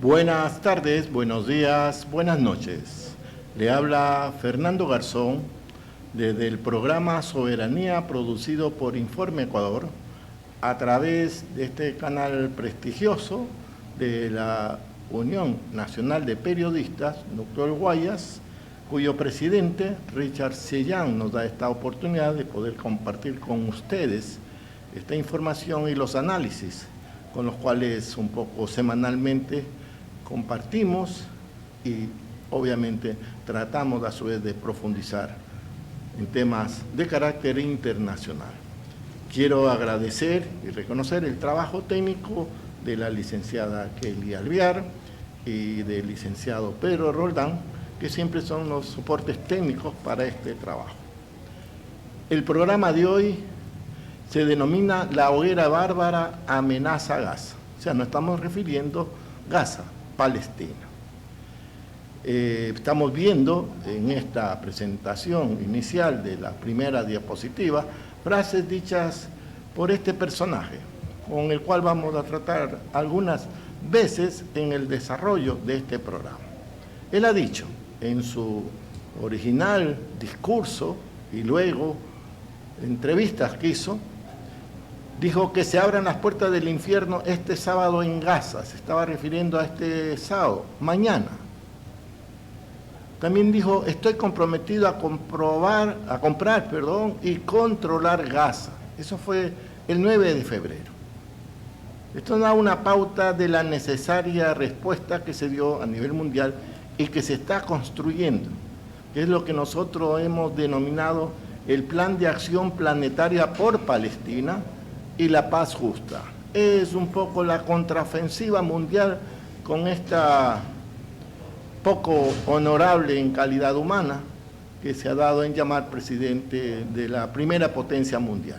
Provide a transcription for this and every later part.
Buenas tardes, buenos días, buenas noches. Le habla Fernando Garzón desde el programa Soberanía producido por Informe Ecuador a través de este canal prestigioso de la Unión Nacional de Periodistas, Dr. Guayas, cuyo presidente, Richard Sellán, nos da esta oportunidad de poder compartir con ustedes esta información y los análisis con los cuales un poco semanalmente compartimos y obviamente tratamos a su vez de profundizar en temas de carácter internacional. Quiero agradecer y reconocer el trabajo técnico de la licenciada Kelly Alvear y del licenciado Pedro Roldán, que siempre son los soportes técnicos para este trabajo. El programa de hoy se denomina La Hoguera Bárbara amenaza Gaza. O sea, nos estamos refiriendo a Gaza, Palestina. Estamos viendo en esta presentación inicial de la primera diapositiva frases dichas por este personaje, con el cual vamos a tratar algunas veces en el desarrollo de este programa. Él ha dicho en su original discurso y luego entrevistas que hizo, dijo que se abran las puertas del infierno este sábado en Gaza. Se estaba refiriendo a este sábado, mañana. También dijo, estoy comprometido a comprar y controlar Gaza. Eso fue el 9 de febrero. Esto da una pauta de la necesaria respuesta que se dio a nivel mundial y que se está construyendo, que es lo que nosotros hemos denominado el Plan de Acción Planetaria por Palestina y la Paz Justa. Es un poco la contraofensiva mundial con esta poco honorable en calidad humana que se ha dado en llamar presidente de la primera potencia mundial.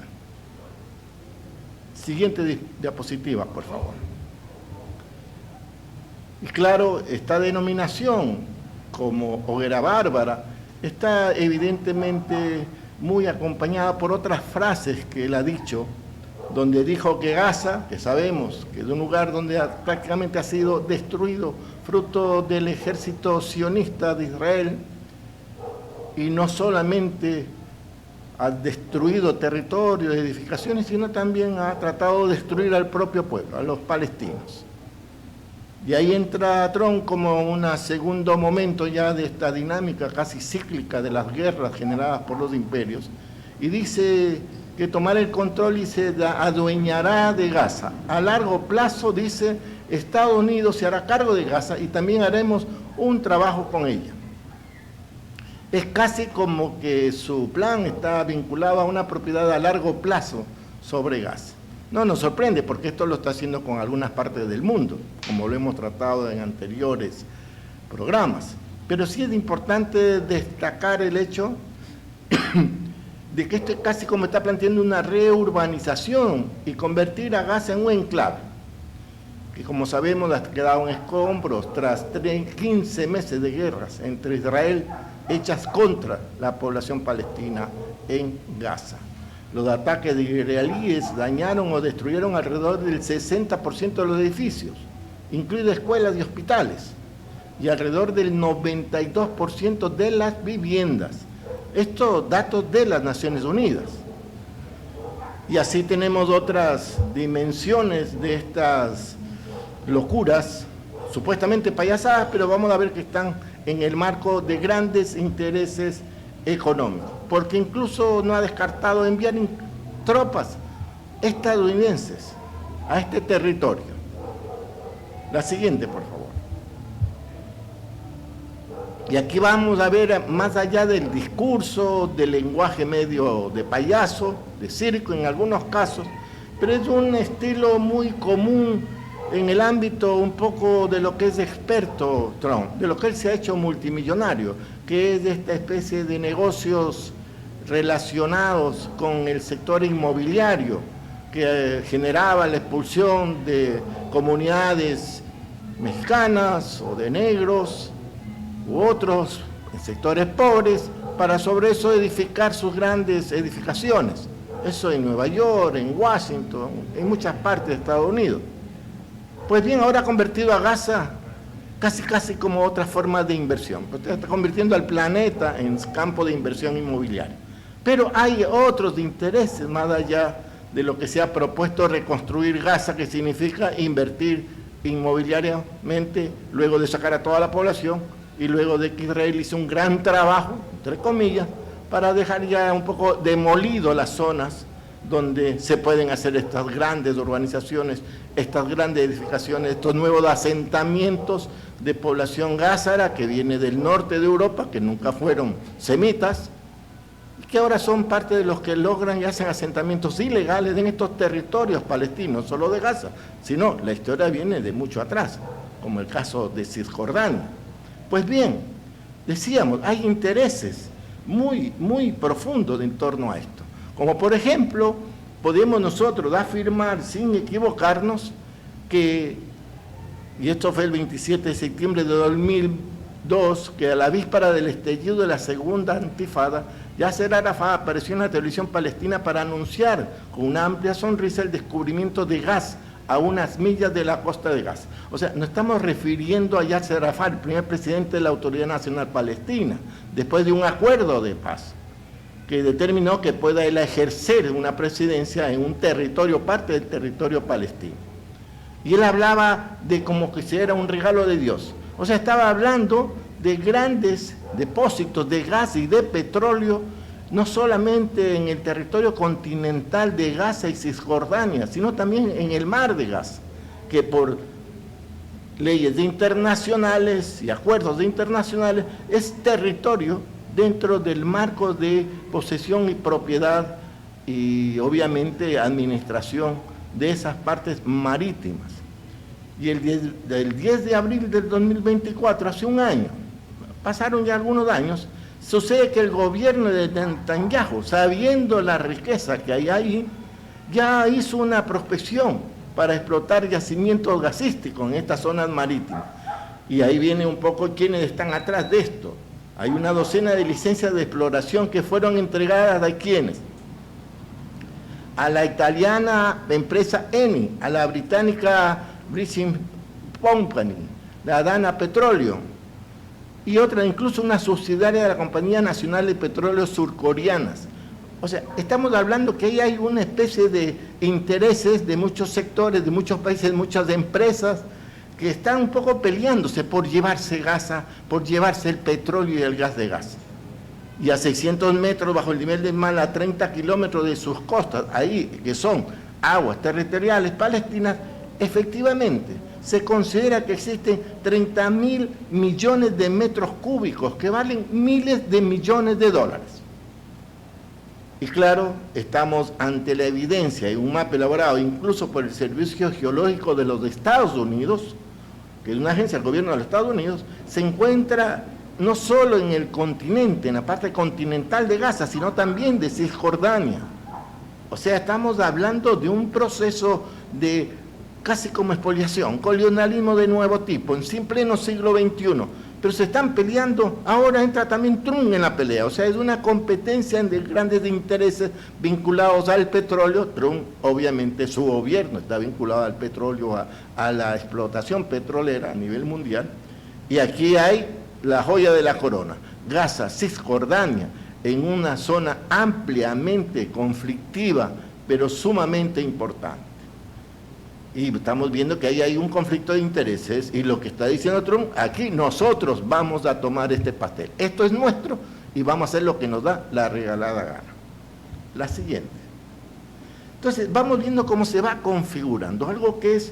Siguiente diapositiva, por favor. Y claro, esta denominación como Hoguera Bárbara está evidentemente muy acompañada por otras frases que él ha dicho, donde dijo que Gaza, que sabemos que es un lugar donde prácticamente ha sido destruido fruto del ejército sionista de Israel, y no solamente ha destruido territorios, edificaciones, sino también ha tratado de destruir al propio pueblo, a los palestinos. Y ahí entra Trump como un segundo momento ya de esta dinámica casi cíclica de las guerras generadas por los imperios, y dice que tomará el control y se adueñará de Gaza. A largo plazo, dice, Estados Unidos se hará cargo de Gaza y también haremos un trabajo con ella. Es casi como que su plan está vinculado a una propiedad a largo plazo sobre Gaza. No nos sorprende porque esto lo está haciendo con algunas partes del mundo, como lo hemos tratado en anteriores programas. Pero sí es importante destacar el hecho de que esto es casi como está planteando una reurbanización y convertir a Gaza en un enclave, que como sabemos ha quedado en escombros tras 15 meses de guerras entre Israel hechas contra la población palestina en Gaza. Los ataques de israelíes dañaron o destruyeron alrededor del 60% de los edificios, incluidas escuelas y hospitales, y alrededor del 92% de las viviendas. Estos datos de las Naciones Unidas. Y así tenemos otras dimensiones de estas locuras, supuestamente payasadas, pero vamos a ver que están en el marco de grandes intereses económicos, porque incluso no ha descartado enviar tropas estadounidenses a este territorio. La siguiente, por favor. Y aquí vamos a ver, más allá del discurso, del lenguaje medio de payaso, de circo en algunos casos, pero es un estilo muy común en el ámbito un poco de lo que es experto Trump, de lo que él se ha hecho multimillonario, que es de esta especie de negocios relacionados con el sector inmobiliario, que generaba la expulsión de comunidades mexicanas o de negros, u otros en sectores pobres, para sobre eso edificar sus grandes edificaciones. Eso en Nueva York, en Washington, en muchas partes de Estados Unidos. Pues bien, ahora ha convertido a Gaza casi como otra forma de inversión. Usted está convirtiendo al planeta en campo de inversión inmobiliaria. Pero hay otros intereses más allá de lo que se ha propuesto reconstruir Gaza, que significa invertir inmobiliariamente, luego de sacar a toda la población y luego de que Israel hizo un gran trabajo, entre comillas, para dejar ya un poco demolido las zonas donde se pueden hacer estas grandes urbanizaciones, estas grandes edificaciones, estos nuevos asentamientos de población gázara que viene del norte de Europa, que nunca fueron semitas, y que ahora son parte de los que logran y hacen asentamientos ilegales en estos territorios palestinos, no solo de Gaza, sino la historia viene de mucho atrás, como el caso de Cisjordania. Pues bien, decíamos, hay intereses muy profundos en torno a esto. Como por ejemplo, podemos nosotros afirmar sin equivocarnos que, y esto fue el 27 de septiembre de 2002, que a la víspera del estallido de la segunda intifada, Yasser Arafat apareció en la televisión palestina para anunciar con una amplia sonrisa el descubrimiento de gas a unas millas de la costa de Gaza. O sea, nos estamos refiriendo a Yasser Arafat, el primer presidente de la Autoridad Nacional Palestina, después de un acuerdo de paz que determinó que pueda él ejercer una presidencia en un territorio, parte del territorio palestino. Y él hablaba de como que era un regalo de Dios. O sea, estaba hablando de grandes depósitos de gas y de petróleo, no solamente en el territorio continental de Gaza y Cisjordania, sino también en el mar de Gaza, que por leyes internacionales y acuerdos internacionales es territorio dentro del marco de posesión y propiedad y obviamente administración de esas partes marítimas. Y el 10 de abril del 2024, hace un año, pasaron ya algunos años, sucede que el gobierno de Netanyahu, sabiendo la riqueza que hay ahí, ya hizo una prospección para explotar yacimientos gasísticos en estas zonas marítimas. Y ahí viene un poco quienes están atrás de esto. Hay una docena de licencias de exploración que fueron entregadas ¿a quiénes? A la italiana empresa Eni, a la británica British Company, la Dana Petroleum, y otra, incluso una subsidiaria de la Compañía Nacional de Petróleos Surcoreanas. O sea, estamos hablando que ahí hay una especie de intereses de muchos sectores, de muchos países, de muchas empresas, que están un poco peleándose por llevarse Gaza, por llevarse el petróleo y el gas de Gaza. Y a 600 metros bajo el nivel del mar, a 30 kilómetros de sus costas, ahí que son aguas territoriales palestinas, efectivamente se considera que existen 30.000 millones de metros cúbicos que valen miles de millones de dólares. Y claro, estamos ante la evidencia y un mapa elaborado incluso por el Servicio Geológico de los Estados Unidos, que es una agencia del gobierno de los Estados Unidos, se encuentra no solo en el continente, en la parte continental de Gaza, sino también de Cisjordania. O sea, estamos hablando de un proceso de casi como expoliación, colonialismo de nuevo tipo, en pleno siglo XXI. Pero se están peleando, ahora entra también Trump en la pelea, o sea, es una competencia de grandes intereses vinculados al petróleo. Trump, obviamente, su gobierno está vinculado al petróleo, a la explotación petrolera a nivel mundial, y aquí hay la joya de la corona, Gaza, Cisjordania, en una zona ampliamente conflictiva, pero sumamente importante. Y estamos viendo que ahí hay un conflicto de intereses y lo que está diciendo Trump, aquí nosotros vamos a tomar este pastel. Esto es nuestro y vamos a hacer lo que nos da la regalada gana. La siguiente. Entonces, vamos viendo cómo se va configurando, algo que es,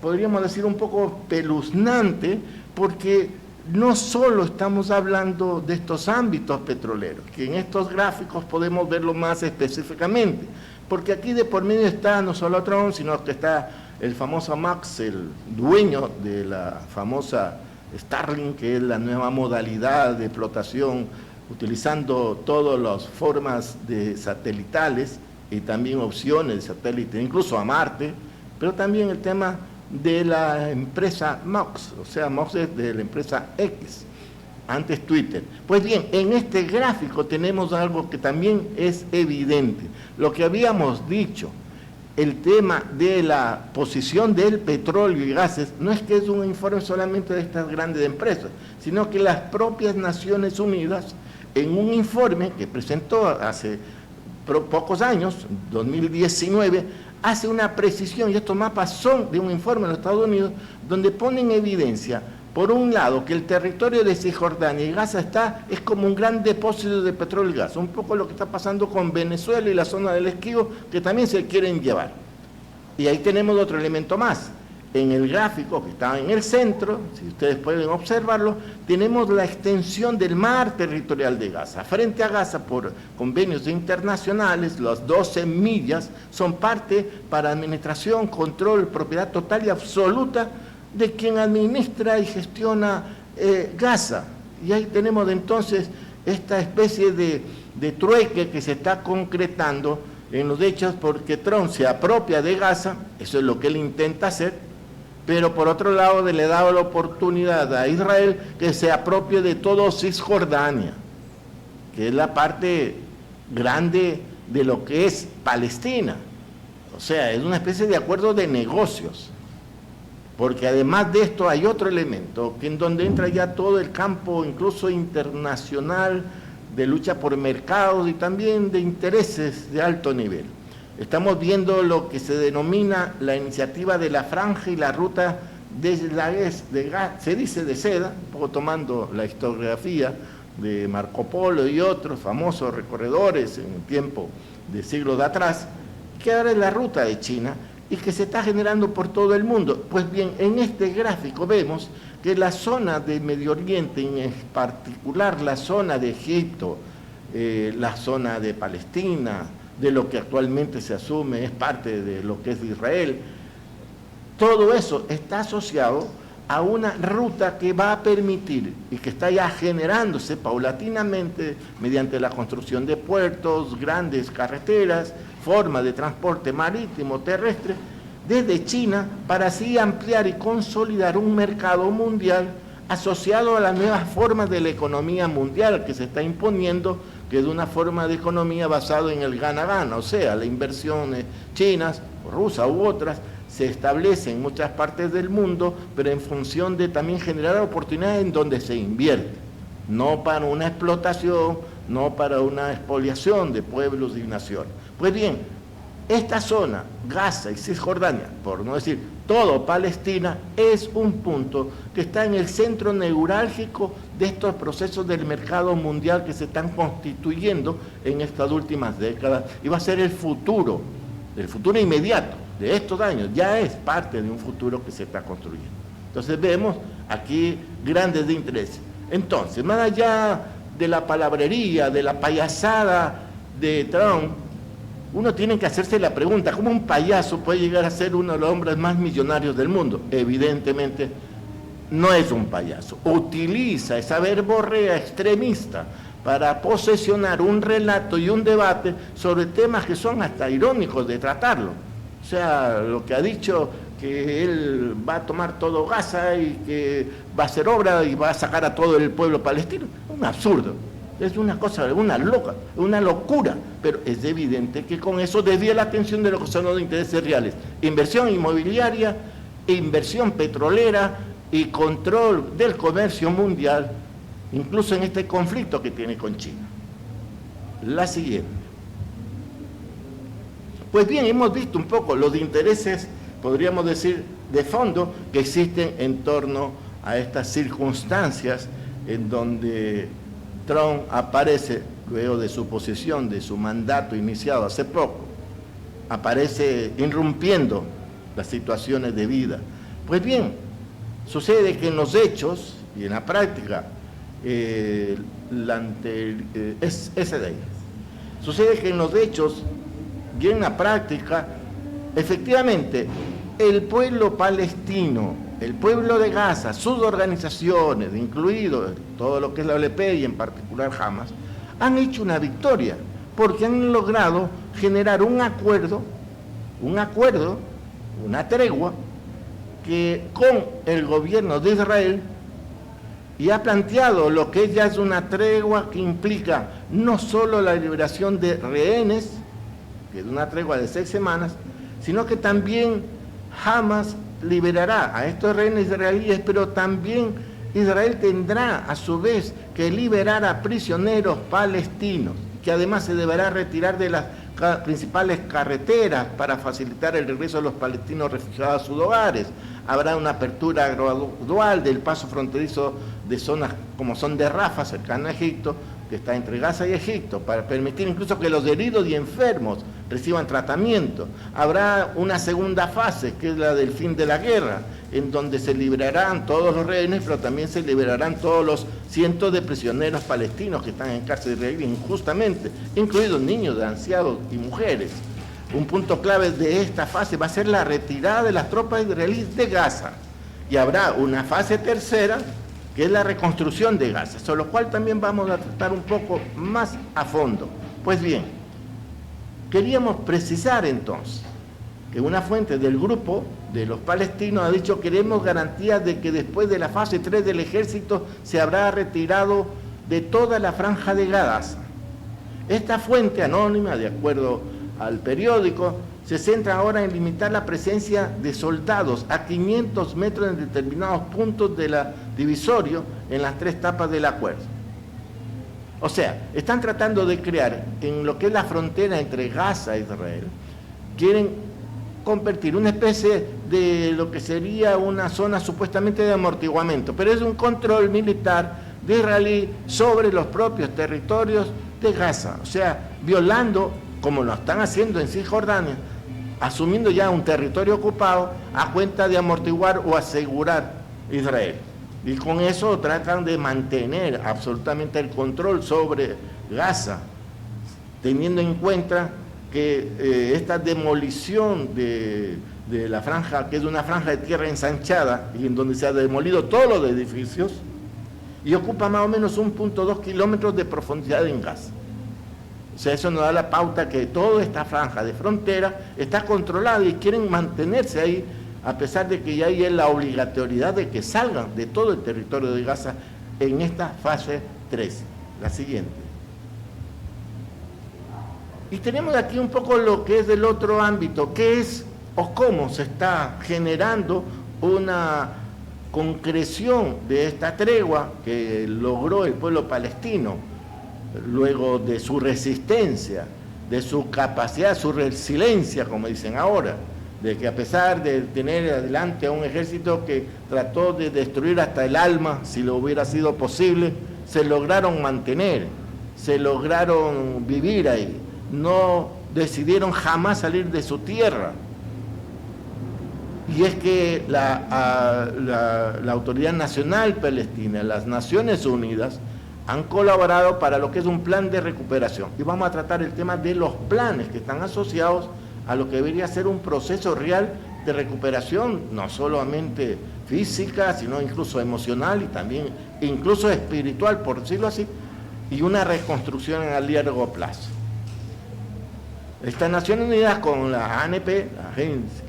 podríamos decir, un poco peluznante, porque no solo estamos hablando de estos ámbitos petroleros, que en estos gráficos podemos verlo más específicamente, porque aquí de por medio está no solo Trump, sino que está el famoso Max, el dueño de la famosa Starlink, que es la nueva modalidad de explotación, utilizando todas las formas de satelitales y también opciones de satélite, incluso a Marte, pero también el tema de la empresa Mox, o sea, Mox es de la empresa X, antes Twitter. Pues bien, en este gráfico tenemos algo que también es evidente. Lo que habíamos dicho, el tema de la posición del petróleo y gases no es que es un informe solamente de estas grandes empresas, sino que las propias Naciones Unidas, en un informe que presentó hace pocos años, 2019, hace una precisión, y estos mapas son de un informe de los Estados Unidos, donde pone en evidencia, por un lado, que el territorio de Cisjordania y Gaza es como un gran depósito de petróleo y gas, un poco lo que está pasando con Venezuela y la zona del Esquío, que también se quieren llevar. Y ahí tenemos otro elemento más. En el gráfico que está en el centro, si ustedes pueden observarlo, tenemos la extensión del mar territorial de Gaza. Frente a Gaza, por convenios internacionales, las 12 millas son parte para administración, control, propiedad total y absoluta de quien administra y gestiona Gaza. Y ahí tenemos entonces esta especie de trueque que se está concretando en los hechos, porque Trump se apropia de Gaza, eso es lo que él intenta hacer, pero por otro lado le da la oportunidad a Israel que se apropie de todo Cisjordania, que es la parte grande de lo que es Palestina. O sea, es una especie de acuerdo de negocios. Porque además de esto hay otro elemento, que en donde entra ya todo el campo, incluso internacional, de lucha por mercados y también de intereses de alto nivel. Estamos viendo lo que se denomina la iniciativa de la franja y la ruta se dice de seda, un poco tomando la historiografía de Marco Polo y otros famosos recorredores en el tiempo de siglos de atrás, que ahora es la ruta de China, y que se está generando por todo el mundo. Pues bien, en este gráfico vemos que la zona de Medio Oriente, en particular la zona de Egipto, la zona de Palestina, de lo que actualmente se asume es parte de lo que es Israel, todo eso está asociado a una ruta que va a permitir y que está ya generándose paulatinamente mediante la construcción de puertos, grandes carreteras, formas de transporte marítimo, terrestre, desde China, para así ampliar y consolidar un mercado mundial asociado a las nuevas formas de la economía mundial que se está imponiendo, que es una forma de economía basada en el gana-gana, o sea, las inversiones chinas, rusas u otras, se establecen en muchas partes del mundo, pero en función de también generar oportunidades en donde se invierte, no para una explotación, no para una expoliación de pueblos y naciones. Pues bien, esta zona, Gaza y Cisjordania, por no decir todo Palestina, es un punto que está en el centro neurálgico de estos procesos del mercado mundial que se están constituyendo en estas últimas décadas, y va a ser el futuro inmediato de estos años, ya es parte de un futuro que se está construyendo. Entonces vemos aquí grandes de interés. Entonces, más allá de la palabrería, de la payasada de Trump, uno tiene que hacerse la pregunta, ¿cómo un payaso puede llegar a ser uno de los hombres más millonarios del mundo? Evidentemente no es un payaso, utiliza esa verborrea extremista para posesionar un relato y un debate sobre temas que son hasta irónicos de tratarlo. O sea, lo que ha dicho, que él va a tomar todo Gaza y que va a hacer obra y va a sacar a todo el pueblo palestino, un absurdo. Es una cosa, una locura, pero es evidente que con eso desvía la atención de lo que son los intereses reales. Inversión inmobiliaria, inversión petrolera y control del comercio mundial, incluso en este conflicto que tiene con China. La siguiente. Pues bien, hemos visto un poco los intereses, podríamos decir, de fondo que existen en torno a estas circunstancias en donde Trump aparece, luego de su posición, de su mandato iniciado hace poco, aparece irrumpiendo las situaciones de vida. Pues bien, sucede que en los hechos y en la práctica, sucede que en los hechos y en la práctica, efectivamente, el pueblo palestino, el pueblo de Gaza, sus organizaciones, incluido todo lo que es la OLP y en particular Hamas, han hecho una victoria, porque han logrado generar un acuerdo, una tregua, que con el gobierno de Israel, y ha planteado lo que ya es una tregua que implica no solo la liberación de rehenes, que es una tregua de 6 semanas, sino que también Hamas liberará a estos rehenes israelíes, pero también Israel tendrá a su vez que liberar a prisioneros palestinos, que además se deberá retirar de las principales carreteras para facilitar el regreso de los palestinos refugiados a sus hogares. Habrá una apertura gradual del paso fronterizo de zonas como son de Rafah, cercano a Egipto, que está entre Gaza y Egipto, para permitir incluso que los heridos y enfermos reciban tratamiento. Habrá una segunda fase, que es la del fin de la guerra, en donde se liberarán todos los rehenes, pero también se liberarán todos los cientos de prisioneros palestinos que están en cárcel israelí injustamente, incluidos niños, ancianos y mujeres. Un punto clave de esta fase va a ser la retirada de las tropas israelíes de Gaza. Y habrá una fase tercera, que es la reconstrucción de Gaza, sobre lo cual también vamos a tratar un poco más a fondo. Pues bien, queríamos precisar entonces que una fuente del grupo de los palestinos ha dicho: queremos garantías de que después de la fase 3 del ejército se habrá retirado de toda la franja de Gaza. Esta fuente anónima, de acuerdo al periódico, se centra ahora en limitar la presencia de soldados a 500 metros en determinados puntos de la divisorio en las 3 etapas del acuerdo. O sea, están tratando de crear en lo que es la frontera entre Gaza e Israel, quieren convertir una especie de lo que sería una zona supuestamente de amortiguamiento, pero es un control militar de israelí sobre los propios territorios de Gaza, o sea, violando, como lo están haciendo en Cisjordania, asumiendo ya un territorio ocupado a cuenta de amortiguar o asegurar Israel. Y con eso tratan de mantener absolutamente el control sobre Gaza, teniendo en cuenta que esta demolición de la franja, que es una franja de tierra ensanchada y en donde se ha demolido todos los edificios, y ocupa más o menos 1.2 kilómetros de profundidad en Gaza. O sea, eso nos da la pauta que toda esta franja de frontera está controlada y quieren mantenerse ahí, a pesar de que ya hay la obligatoriedad de que salgan de todo el territorio de Gaza en esta fase 3, la siguiente. Y tenemos aquí un poco lo que es del otro ámbito, qué es o cómo se está generando una concreción de esta tregua que logró el pueblo palestino, luego de su resistencia, de su capacidad, su resiliencia, como dicen ahora, de que a pesar de tener adelante a un ejército que trató de destruir hasta el alma, si lo hubiera sido posible, se lograron mantener, se lograron vivir ahí, no decidieron jamás salir de su tierra. Y es que la Autoridad Nacional Palestina, las Naciones Unidas, han colaborado para lo que es un plan de recuperación. Y vamos a tratar el tema de los planes que están asociados a lo que debería ser un proceso real de recuperación, no solamente física, sino incluso emocional y también incluso espiritual, por decirlo así, y una reconstrucción a largo plazo. Estas Naciones Unidas con la ANP,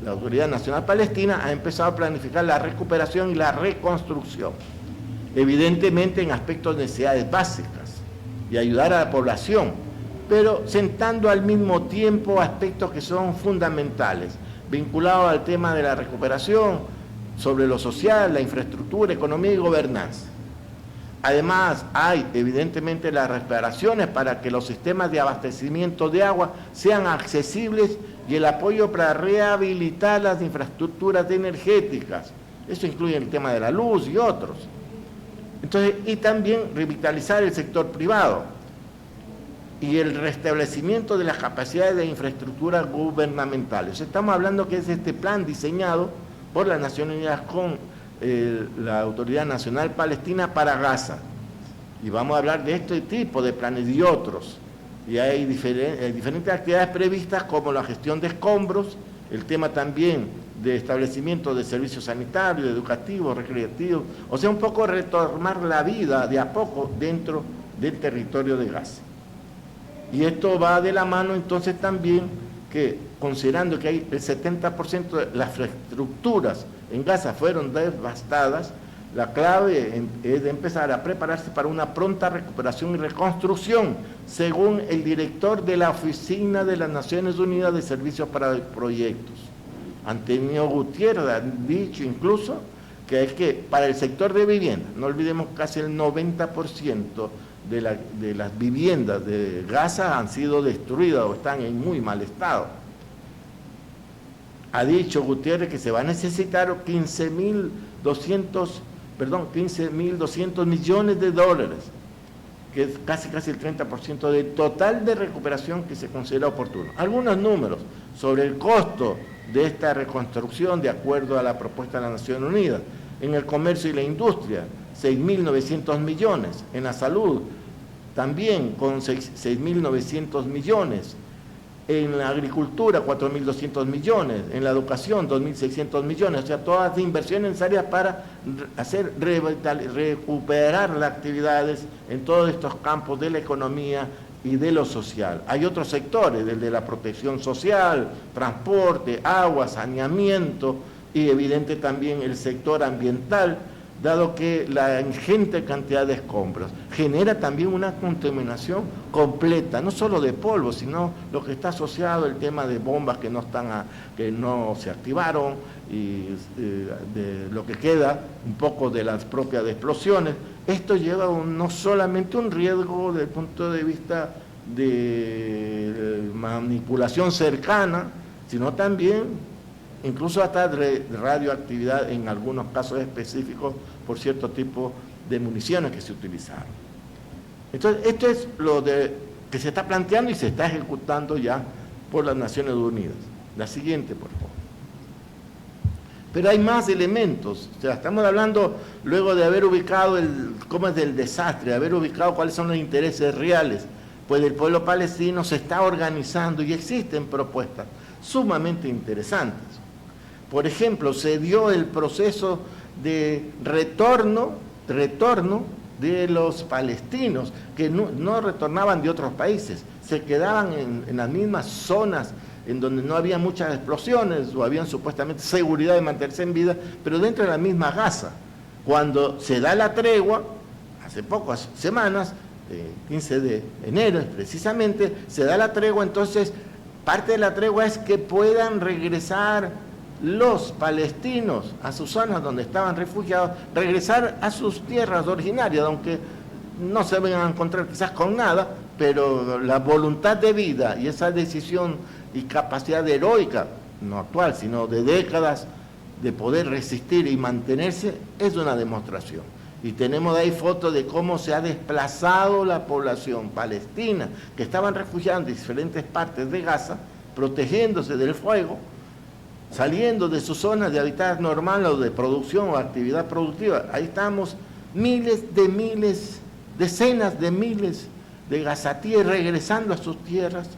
la Autoridad Nacional Palestina, ha empezado a planificar la recuperación y la reconstrucción, evidentemente en aspectos de necesidades básicas y ayudar a la población, pero sentando al mismo tiempo aspectos que son fundamentales, vinculados al tema de la recuperación, sobre lo social, la infraestructura, economía y gobernanza. Además, hay evidentemente las reparaciones para que los sistemas de abastecimiento de agua sean accesibles y el apoyo para rehabilitar las infraestructuras energéticas. Eso incluye el tema de la luz y otros. Entonces, y también revitalizar el sector privado y el restablecimiento de las capacidades de infraestructura gubernamentales. Estamos hablando que es este plan diseñado por las Naciones Unidas con la Autoridad Nacional Palestina para Gaza. Y vamos a hablar de este tipo de planes y otros. Y hay diferentes actividades previstas como la gestión de escombros, el tema también de establecimiento de servicios sanitarios, educativos, recreativos, o sea, un poco retomar la vida de a poco dentro del territorio de Gaza. Y esto va de la mano entonces también que, considerando que hay el 70% de las infraestructuras en Gaza fueron devastadas, la clave es de empezar a prepararse para una pronta recuperación y reconstrucción, según el director de la Oficina de las Naciones Unidas de Servicios para Proyectos. Antonio Gutiérrez ha dicho incluso que es que para el sector de vivienda, no olvidemos casi el 90% de las viviendas de Gaza han sido destruidas o están en muy mal estado. Ha dicho Gutiérrez que se va a necesitar 15.200 millones de dólares, que es casi el 30% del total de recuperación que se considera oportuno. Algunos números sobre el costo de esta reconstrucción de acuerdo a la propuesta de las Naciones Unidas. En el comercio y la industria, 6.900 millones. En la salud, también con 6.900 millones. En la agricultura, 4.200 millones. En la educación, 2.600 millones. O sea, todas las inversiones necesarias para recuperar las actividades en todos estos campos de la economía y de lo social. Hay otros sectores, el de la protección social, transporte, agua, saneamiento y evidente también el sector ambiental, dado que la ingente cantidad de escombros genera también una contaminación completa, no solo de polvo, sino lo que está asociado al tema de bombas que no se activaron y de lo que queda un poco de las propias explosiones. Esto lleva no solamente un riesgo desde el punto de vista de manipulación cercana, sino también incluso hasta radioactividad en algunos casos específicos por cierto tipo de municiones que se utilizaron. Entonces, esto es lo que se está planteando y se está ejecutando ya por las Naciones Unidas. La siguiente, por favor. Pero hay más elementos, o sea, estamos hablando luego de haber ubicado cómo es el desastre, de haber ubicado cuáles son los intereses reales, pues el pueblo palestino se está organizando y existen propuestas sumamente interesantes. Por ejemplo, se dio el proceso de retorno de los palestinos, que no retornaban de otros países, se quedaban en las mismas zonas en donde no había muchas explosiones o habían supuestamente seguridad de mantenerse en vida, pero dentro de la misma Gaza. Cuando se da la tregua, hace pocas semanas, 15 de enero precisamente, se da la tregua, entonces parte de la tregua es que puedan regresar los palestinos a sus zonas donde estaban refugiados, regresar a sus tierras originarias, aunque no se van a encontrar quizás con nada, pero la voluntad de vida y esa decisión y capacidad heroica, no actual, sino de décadas, de poder resistir y mantenerse, es una demostración. Y tenemos ahí fotos de cómo se ha desplazado la población palestina, que estaban refugiados en diferentes partes de Gaza, protegiéndose del fuego, saliendo de sus zonas de hábitat normal o de producción o actividad productiva. Ahí estamos, decenas de miles de gazatíes regresando a sus tierras,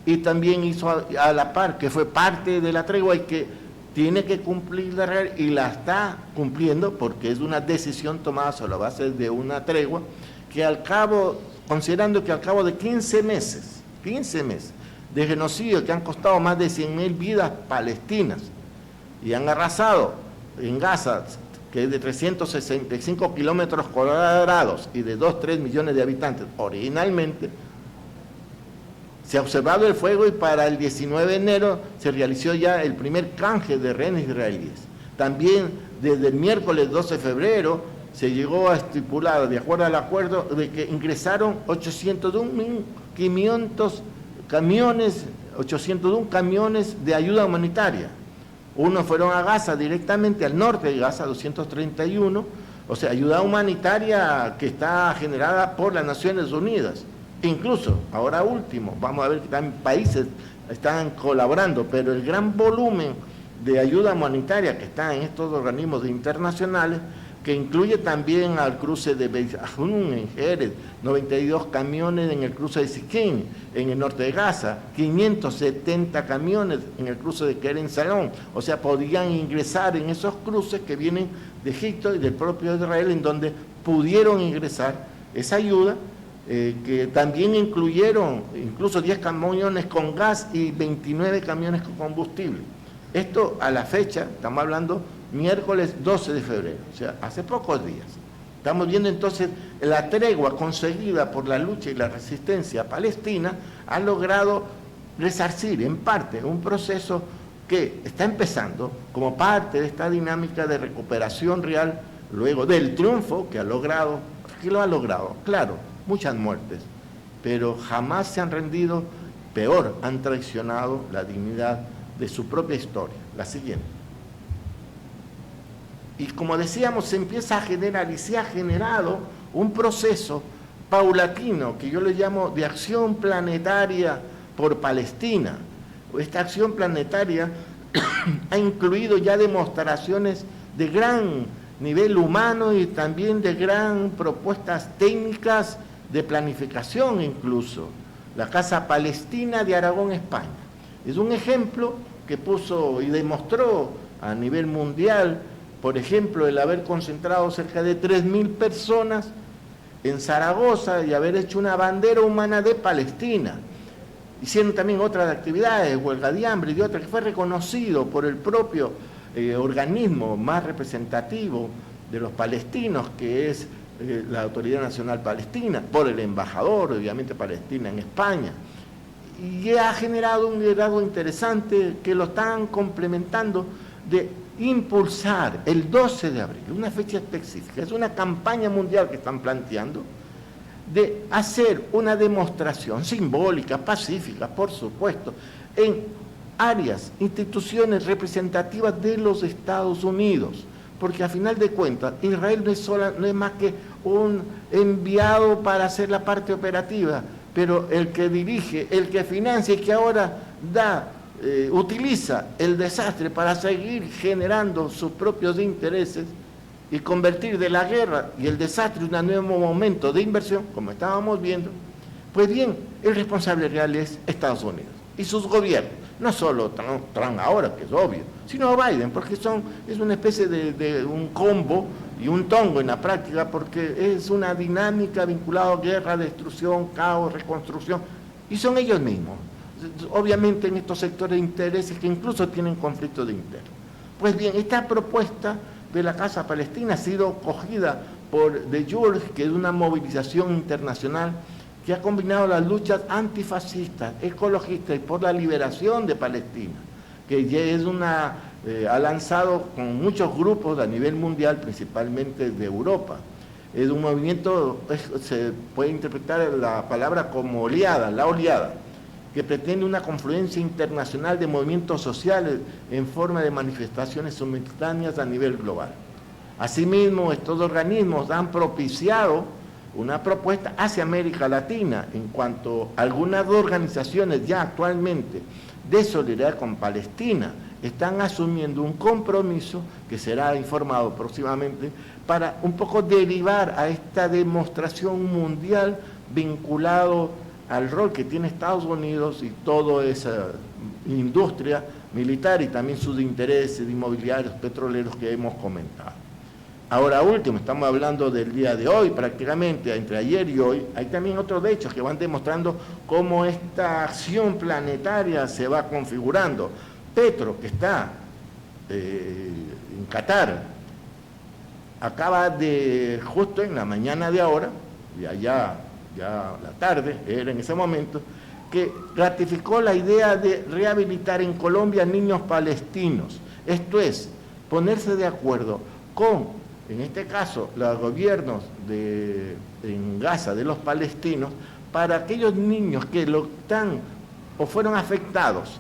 y también hizo a la par, que fue parte de la tregua y que tiene que cumplir la regla y la está cumpliendo porque es una decisión tomada sobre la base de una tregua que considerando que al cabo de 15 meses de genocidio que han costado más de 100.000 vidas palestinas y han arrasado en Gaza, que es de 365 kilómetros cuadrados y de 2-3 millones de habitantes originalmente, se ha observado el fuego y para el 19 de enero se realizó ya el primer canje de rehenes israelíes. También desde el miércoles 12 de febrero se llegó a estipular, de acuerdo al acuerdo, de que ingresaron 801 camiones de ayuda humanitaria. Unos fueron a Gaza, directamente al norte de Gaza, 231, o sea, ayuda humanitaria que está generada por las Naciones Unidas. Incluso, ahora último, vamos a ver que también países están colaborando, pero el gran volumen de ayuda humanitaria que está en estos organismos internacionales, que incluye también al cruce de Beit Hanun en Jerez, 92 camiones en el cruce de Siquín, en el norte de Gaza, 570 camiones en el cruce de Kerem Salom, o sea, podían ingresar en esos cruces que vienen de Egipto y del propio Israel, en donde pudieron ingresar esa ayuda, que también incluyeron incluso 10 camiones con gas y 29 camiones con combustible. Esto a la fecha, estamos hablando miércoles 12 de febrero, o sea, hace pocos días. Estamos viendo entonces la tregua conseguida por la lucha y la resistencia palestina ha logrado resarcir en parte un proceso que está empezando como parte de esta dinámica de recuperación real luego del triunfo que ha logrado, que lo ha logrado, claro, muchas muertes, pero jamás se han rendido, peor, han traicionado la dignidad de su propia historia. La siguiente. Y como decíamos, se empieza a generar y se ha generado un proceso paulatino que yo le llamo de acción planetaria por Palestina. Esta acción planetaria ha incluido ya demostraciones de gran nivel humano y también de gran propuestas técnicas de planificación incluso. La Casa Palestina de Aragón, España. Es un ejemplo que puso y demostró a nivel mundial, por ejemplo, el haber concentrado cerca de 3.000 personas en Zaragoza y haber hecho una bandera humana de Palestina. Hicieron también otras actividades, huelga de hambre y otras, que fue reconocido por el propio organismo más representativo de los palestinos, que es la Autoridad Nacional Palestina, por el embajador, obviamente, Palestina en España. Y ha generado un liderazgo interesante que lo están complementando de impulsar el 12 de abril, una fecha específica, es una campaña mundial que están planteando, de hacer una demostración simbólica, pacífica, por supuesto, en áreas, instituciones representativas de los Estados Unidos, porque a final de cuentas Israel no es más que un enviado para hacer la parte operativa, pero el que dirige, el que financia y que ahora utiliza el desastre para seguir generando sus propios intereses y convertir de la guerra y el desastre en un nuevo momento de inversión, como estábamos viendo, pues bien, el responsable real es Estados Unidos y sus gobiernos, no solo Trump ahora, que es obvio, sino Biden, porque es una especie de un combo y un tongo en la práctica, porque es una dinámica vinculada a guerra, destrucción, caos, reconstrucción, y son ellos mismos, obviamente en estos sectores de intereses que incluso tienen conflictos de interés. Pues bien, esta propuesta de la Casa Palestina ha sido cogida por The Jure, que es una movilización internacional que ha combinado las luchas antifascistas, ecologistas y por la liberación de Palestina, que ya es ha lanzado con muchos grupos a nivel mundial, principalmente de Europa. Es un movimiento, se puede interpretar la palabra como oleada, la oleada, que pretende una confluencia internacional de movimientos sociales en forma de manifestaciones simultáneas a nivel global. Asimismo, estos organismos han propiciado una propuesta hacia América Latina en cuanto a algunas organizaciones ya actualmente de solidaridad con Palestina están asumiendo un compromiso que será informado próximamente para un poco derivar a esta demostración mundial vinculado al rol que tiene Estados Unidos y toda esa industria militar y también sus intereses inmobiliarios, petroleros que hemos comentado. Ahora último, estamos hablando del día de hoy prácticamente, entre ayer y hoy, hay también otros hechos que van demostrando cómo esta acción planetaria se va configurando. Petro, que está en Qatar, acaba de, justo en la mañana de ahora, ya la tarde, era en ese momento, que ratificó la idea de rehabilitar en Colombia niños palestinos. Esto es, ponerse de acuerdo con, en este caso, los gobiernos en Gaza de los palestinos, para aquellos niños que están o fueron afectados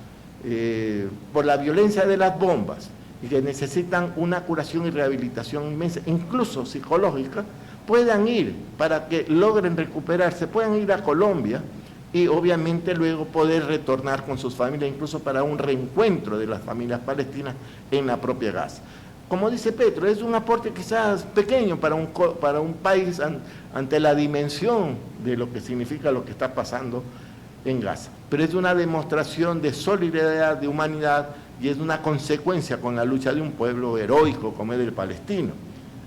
por la violencia de las bombas y que necesitan una curación y rehabilitación inmensa, incluso psicológica, puedan ir para que logren recuperarse, puedan ir a Colombia y obviamente luego poder retornar con sus familias, incluso para un reencuentro de las familias palestinas en la propia Gaza. Como dice Petro, es un aporte quizás pequeño para un país ante la dimensión de lo que significa lo que está pasando en Gaza, pero es una demostración de solidaridad, de humanidad, y es una consecuencia con la lucha de un pueblo heroico como es el palestino.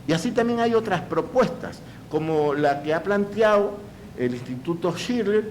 Y así también hay otras propuestas, como la que ha planteado el Instituto Schiller,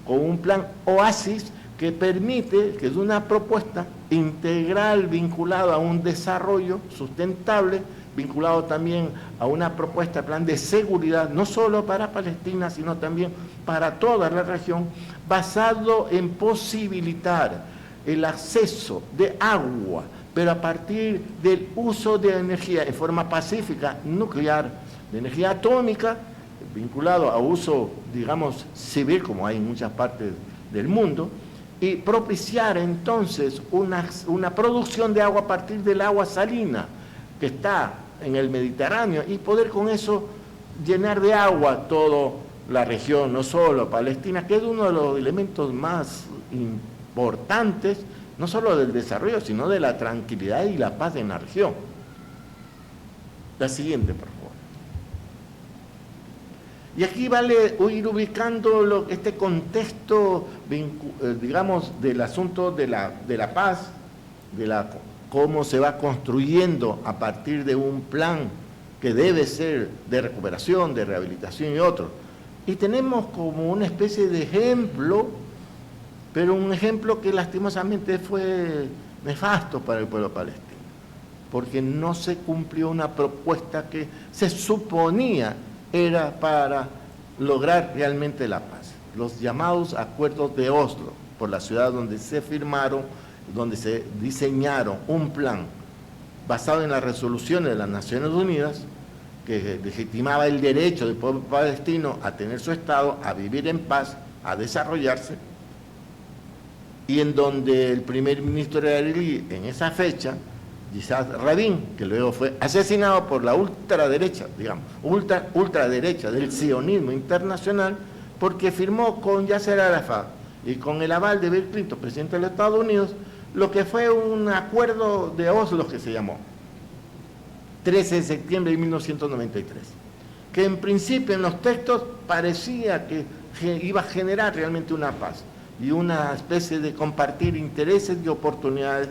con un plan Oasis, que permite, que es una propuesta integral vinculada a un desarrollo sustentable, vinculado también a una propuesta, plan de seguridad, no solo para Palestina, sino también para toda la región, basado en posibilitar el acceso de agua, pero a partir del uso de energía en forma pacífica, nuclear, de energía atómica, vinculado a uso, digamos, civil, como hay en muchas partes del mundo, y propiciar entonces una producción de agua a partir del agua salina que está en el Mediterráneo y poder con eso llenar de agua toda la región, no solo Palestina, que es uno de los elementos más importantes, no solo del desarrollo, sino de la tranquilidad y la paz en la región. La siguiente, por favor. Y aquí vale ir ubicando este contexto, digamos, del asunto de la paz, cómo se va construyendo a partir de un plan que debe ser de recuperación, de rehabilitación y otro. Y tenemos como una especie de ejemplo, pero un ejemplo que lastimosamente fue nefasto para el pueblo palestino, porque no se cumplió una propuesta que se suponía era para lograr realmente la paz. Los llamados acuerdos de Oslo, por la ciudad donde se firmaron, donde se diseñaron un plan basado en las resoluciones de las Naciones Unidas, que legitimaba el derecho del pueblo palestino a tener su Estado, a vivir en paz, a desarrollarse, y en donde el primer ministro israelí en esa fecha, Yitzhak Rabin, que luego fue asesinado por la ultraderecha, digamos, ultraderecha del sionismo internacional, porque firmó con Yasser Arafat y con el aval de Bill Clinton, presidente de los Estados Unidos, lo que fue un acuerdo de Oslo que se llamó, 13 de septiembre de 1993, que en principio en los textos parecía que iba a generar realmente una paz y una especie de compartir intereses y oportunidades,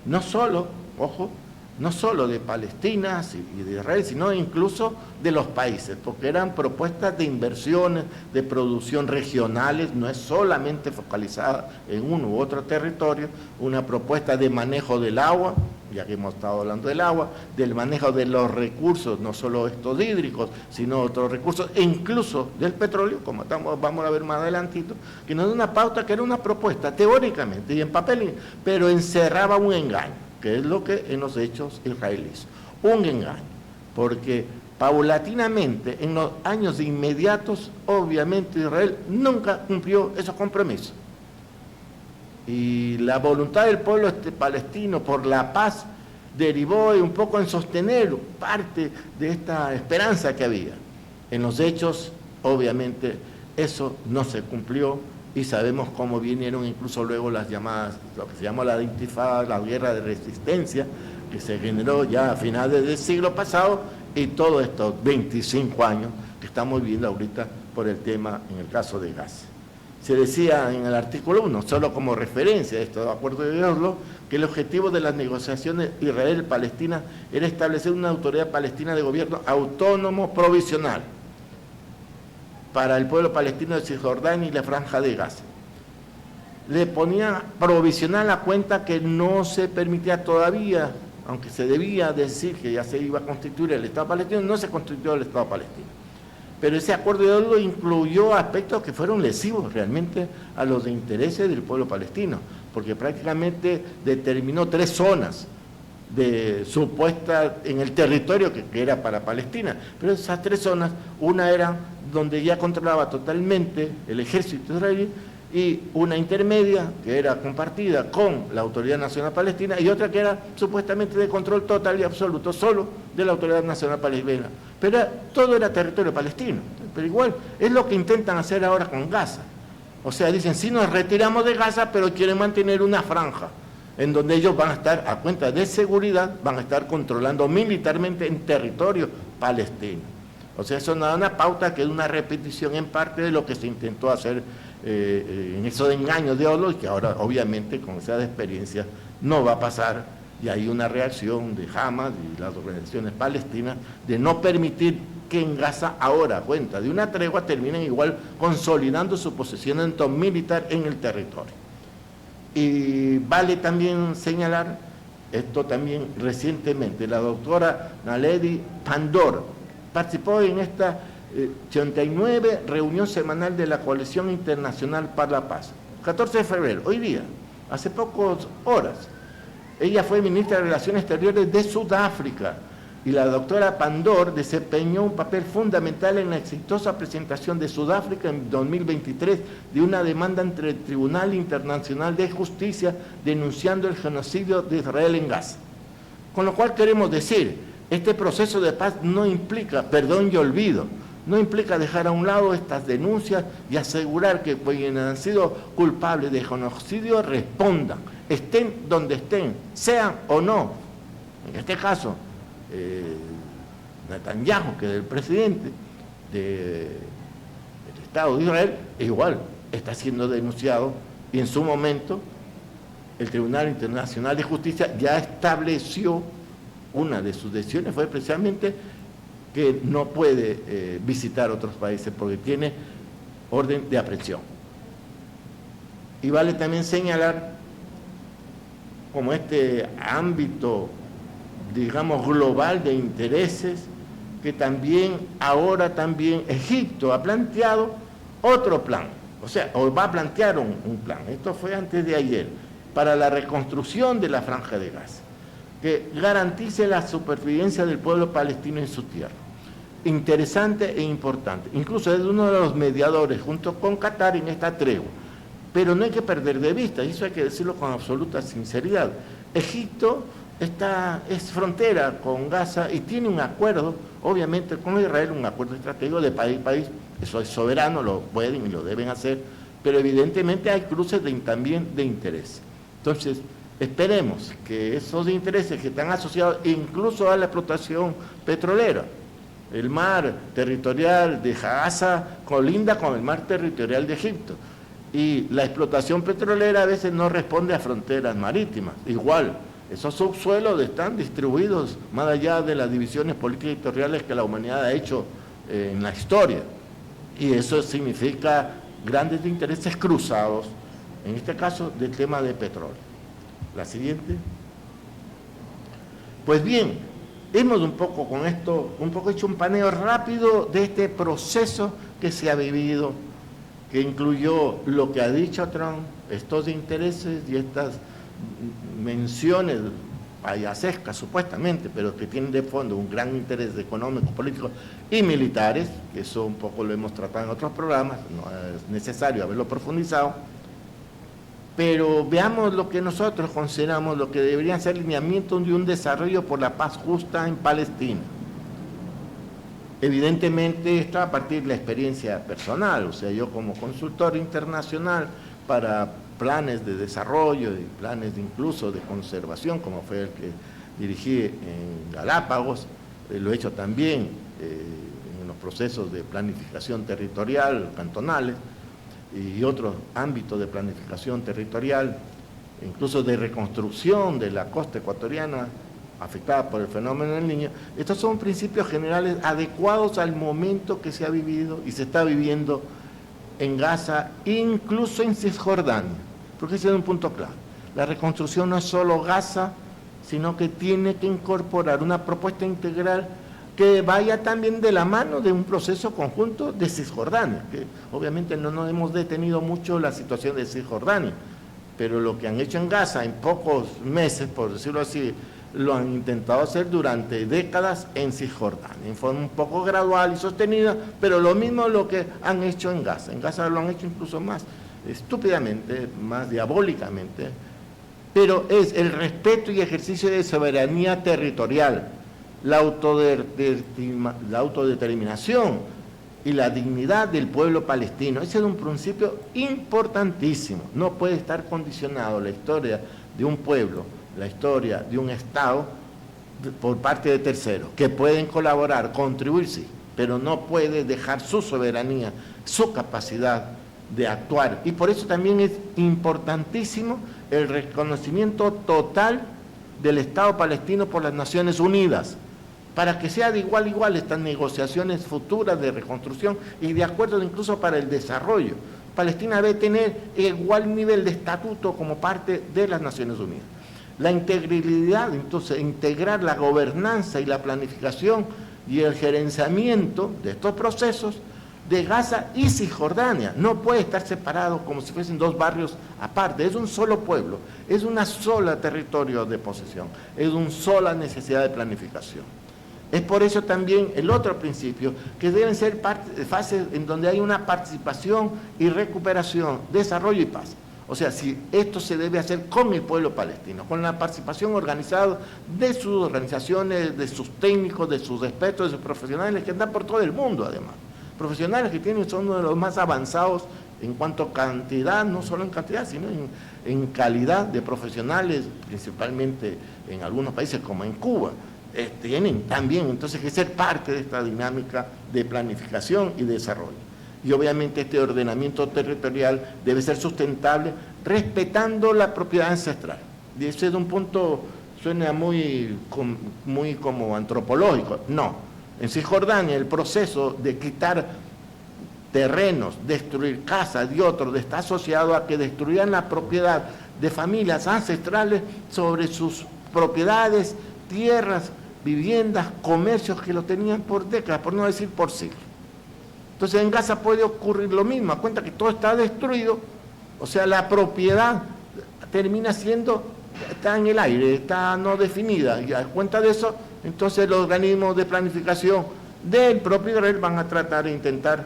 no solo, ojo, no solo de Palestina y de Israel, sino incluso de los países, porque eran propuestas de inversiones, de producción regionales, no es solamente focalizada en uno u otro territorio, una propuesta de manejo del agua, ya que hemos estado hablando del agua, del manejo de los recursos, no solo estos hídricos, sino otros recursos, e incluso del petróleo, como vamos a ver más adelantito, que nos da una pauta que era una propuesta teóricamente y en papel, pero encerraba un engaño, que es lo que en los hechos israelíes, un engaño, porque paulatinamente, en los años inmediatos, obviamente Israel nunca cumplió esos compromisos. Y la voluntad del pueblo palestino por la paz derivó un poco en sostener parte de esta esperanza que había. En los hechos, obviamente, eso no se cumplió y sabemos cómo vinieron incluso luego las llamadas, lo que se llamó la intifada, la guerra de resistencia, que se generó ya a finales del siglo pasado y todos estos 25 años que estamos viviendo ahorita por el tema en el caso de Gaza. Se decía en el artículo 1, solo como referencia a estos acuerdos de Oslo, que el objetivo de las negociaciones Israel-Palestina era establecer una autoridad palestina de gobierno autónomo provisional para el pueblo palestino de Cisjordania y la Franja de Gaza. Le ponía provisional a cuenta que no se permitía todavía, aunque se debía decir que ya se iba a constituir el Estado palestino, no se constituyó el Estado palestino. Pero ese acuerdo de Oslo incluyó aspectos que fueron lesivos realmente a los intereses del pueblo palestino, porque prácticamente determinó 3 zonas de supuesta en el territorio que era para Palestina, pero esas 3 zonas, una era donde ya controlaba totalmente el ejército israelí, y una intermedia que era compartida con la Autoridad Nacional Palestina y otra que era supuestamente de control total y absoluto solo de la Autoridad Nacional Palestina, pero todo era territorio palestino. Pero igual es lo que intentan hacer ahora con Gaza, o sea, dicen sí nos retiramos de Gaza, pero quieren mantener una franja en donde ellos van a estar a cuenta de seguridad, van a estar controlando militarmente en territorio palestino. O sea, eso da una pauta que es una repetición en parte de lo que se intentó hacer en esos engaños de Oslo, y que ahora obviamente con esa experiencia no va a pasar, y hay una reacción de Hamas y las organizaciones palestinas de no permitir que en Gaza ahora, a cuenta de una tregua, terminen igual consolidando su posicionamiento militar en el territorio. Y vale también señalar, esto también recientemente, la doctora Naledi Pandor participó en esta 89 reunión semanal de la Coalición Internacional para la Paz, 14 de febrero, hoy día, hace pocas horas. Ella fue ministra de Relaciones Exteriores de Sudáfrica y la doctora Pandor desempeñó un papel fundamental en la exitosa presentación de Sudáfrica en 2023 de una demanda ante el Tribunal Internacional de Justicia denunciando el genocidio de Israel en Gaza. Con lo cual queremos decir, este proceso de paz no implica perdón y olvido, no implica dejar a un lado estas denuncias y asegurar que quienes han sido culpables de genocidio respondan, estén donde estén, sean o no. En este caso, Netanyahu, que es el presidente del Estado de Israel, igual está siendo denunciado y en su momento el Tribunal Internacional de Justicia ya estableció, una de sus decisiones fue precisamente que no puede visitar otros países porque tiene orden de aprehensión. Y vale también señalar como este ámbito, digamos, global de intereses, que también ahora también Egipto ha planteado otro plan, o va a plantear un plan, esto fue antes de ayer, para la reconstrucción de la Franja de Gaza, que garantice la supervivencia del pueblo palestino en su tierra. Interesante e importante, incluso es uno de los mediadores junto con Qatar en esta tregua, pero no hay que perder de vista, y eso hay que decirlo con absoluta sinceridad. Egipto es frontera con Gaza y tiene un acuerdo, obviamente con Israel, un acuerdo estratégico de país a país, eso es soberano, lo pueden y lo deben hacer, pero evidentemente hay cruces también de interés. Entonces, esperemos que esos intereses que están asociados incluso a la explotación petrolera, el mar territorial de Gaza colinda con el mar territorial de Egipto, y la explotación petrolera a veces no responde a fronteras marítimas, igual. Esos subsuelos están distribuidos más allá de las divisiones políticas y territoriales que la humanidad ha hecho en la historia. Y eso significa grandes intereses cruzados, en este caso del tema de petróleo. La siguiente. Pues bien, hemos un poco con esto, hecho un paneo rápido de este proceso que se ha vivido, que incluyó lo que ha dicho Trump, estos intereses y estas menciones payasescas supuestamente, pero que tienen de fondo un gran interés económico, político y militares, que eso un poco lo hemos tratado en otros programas, no es necesario haberlo profundizado, pero veamos lo que nosotros consideramos lo que deberían ser lineamientos de un desarrollo por la paz justa en Palestina. Evidentemente esto a partir de la experiencia personal, o sea, yo como consultor internacional para planes de desarrollo y planes incluso de conservación, como fue el que dirigí en Galápagos, lo he hecho también en los procesos de planificación territorial, cantonales, y otros ámbitos de planificación territorial, incluso de reconstrucción de la costa ecuatoriana afectada por el fenómeno del Niño. Estos son principios generales adecuados al momento que se ha vivido y se está viviendo en Gaza, incluso en Cisjordania, porque ese es un punto clave. La reconstrucción no es solo Gaza, sino que tiene que incorporar una propuesta integral que vaya también de la mano de un proceso conjunto de Cisjordania, que obviamente no nos hemos detenido mucho la situación de Cisjordania, pero lo que han hecho en Gaza en pocos meses, por decirlo así, lo han intentado hacer durante décadas en Cisjordania, en forma un poco gradual y sostenida, pero lo mismo lo que han hecho en Gaza. En Gaza lo han hecho incluso más estúpidamente, más diabólicamente, pero es el respeto y ejercicio de soberanía territorial, la autodeterminación y la dignidad del pueblo palestino. Ese es un principio importantísimo. No puede estar condicionado la historia de un pueblo, la historia de un Estado por parte de terceros, que pueden colaborar, contribuir, sí, pero no puede dejar su soberanía, su capacidad de actuar. Y por eso también es importantísimo el reconocimiento total del Estado palestino por las Naciones Unidas, para que sea de igual a igual estas negociaciones futuras de reconstrucción y de acuerdo incluso para el desarrollo. Palestina debe tener igual nivel de estatuto como parte de las Naciones Unidas. La integridad, entonces, integrar la gobernanza y la planificación y el gerenciamiento de estos procesos de Gaza y Cisjordania. No puede estar separado como si fuesen dos barrios aparte. Es un solo pueblo, es una sola territorio de posesión, es una sola necesidad de planificación. Es por eso también el otro principio, que deben ser fases en donde hay una participación y recuperación, desarrollo y paz. O sea, si esto se debe hacer con el pueblo palestino, con la participación organizada de sus organizaciones, de sus técnicos, de sus expertos, de sus profesionales que andan por todo el mundo además. Profesionales que son uno de los más avanzados en cuanto a cantidad, no solo en cantidad, sino en calidad de profesionales, principalmente en algunos países como en Cuba. Tienen también entonces que ser parte de esta dinámica de planificación y desarrollo. Y obviamente este ordenamiento territorial debe ser sustentable respetando la propiedad ancestral. Y ese es un punto, suena muy como antropológico. No, en Cisjordania el proceso de quitar terrenos, destruir casas y otros, está asociado a que destruían la propiedad de familias ancestrales sobre sus propiedades, tierras, viviendas, comercios que lo tenían por décadas, por no decir por siglos. Entonces en Gaza puede ocurrir lo mismo, a cuenta que todo está destruido, o sea, la propiedad termina está en el aire, está no definida, y a cuenta de eso, entonces los organismos de planificación del propio Israel van a tratar de intentar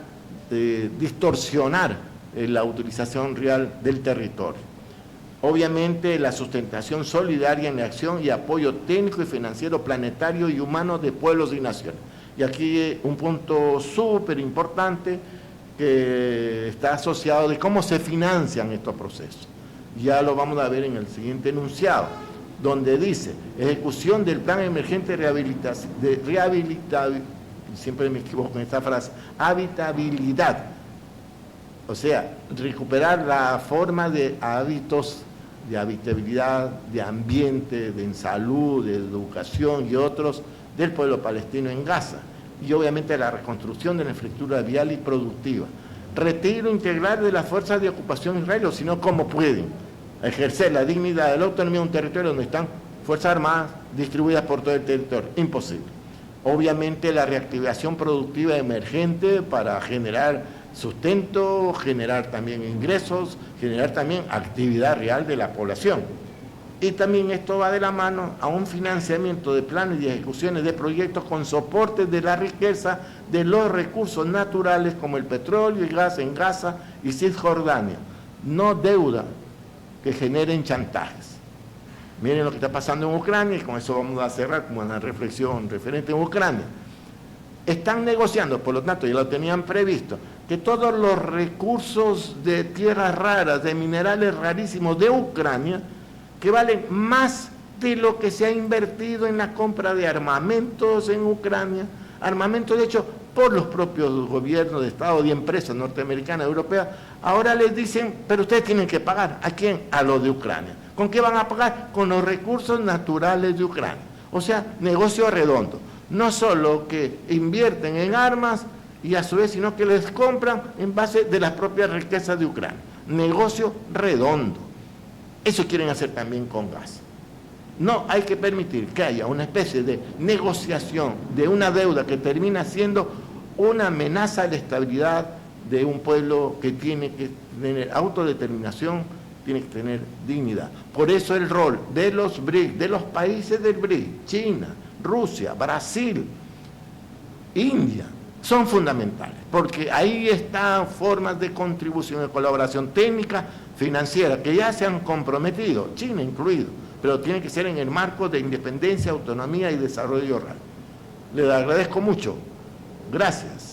distorsionar la utilización real del territorio. Obviamente la sustentación solidaria en la acción y apoyo técnico y financiero planetario y humano de pueblos y naciones. Y aquí un punto súper importante que está asociado de cómo se financian estos procesos. Ya lo vamos a ver en el siguiente enunciado, donde dice, ejecución del plan emergente de rehabilitación, siempre me equivoco en esta frase, habitabilidad. O sea, recuperar la forma de hábitos, de habitabilidad, de ambiente, de salud, de educación y otros del pueblo palestino en Gaza, y obviamente la reconstrucción de la infraestructura vial y productiva. Retiro integral de las fuerzas de ocupación israelíes, sino cómo pueden ejercer la dignidad de la autonomía de un territorio donde están fuerzas armadas distribuidas por todo el territorio. Imposible. Obviamente la reactivación productiva emergente para generar sustento, generar también ingresos, generar también actividad real de la población. Y también esto va de la mano a un financiamiento de planes y ejecuciones de proyectos con soporte de la riqueza de los recursos naturales como el petróleo y gas en Gaza y Cisjordania, no deuda que generen chantajes. Miren lo que está pasando en Ucrania, y con eso vamos a cerrar como una reflexión referente a Ucrania. Están negociando, por lo tanto, ya lo tenían previsto, que todos los recursos de tierras raras, de minerales rarísimos de Ucrania, que valen más de lo que se ha invertido en la compra de armamentos en Ucrania, armamentos de hecho por los propios gobiernos de Estado y empresas norteamericanas, europeas, ahora les dicen, pero ustedes tienen que pagar. ¿A quién? A los de Ucrania. ¿Con qué van a pagar? Con los recursos naturales de Ucrania. O sea, negocio redondo. No solo que invierten en armas y a su vez, sino que les compran en base de las propias riquezas de Ucrania. Negocio redondo. Eso quieren hacer también con Gaza. No hay que permitir que haya una especie de negociación de una deuda que termina siendo una amenaza a la estabilidad de un pueblo que tiene que tener autodeterminación, tiene que tener dignidad. Por eso el rol de los BRICS, de los países del BRICS, China, Rusia, Brasil, India, son fundamentales, porque ahí están formas de contribución, de colaboración técnica, financiera, que ya se han comprometido, China incluido, pero tiene que ser en el marco de independencia, autonomía y desarrollo real. Les agradezco mucho. Gracias.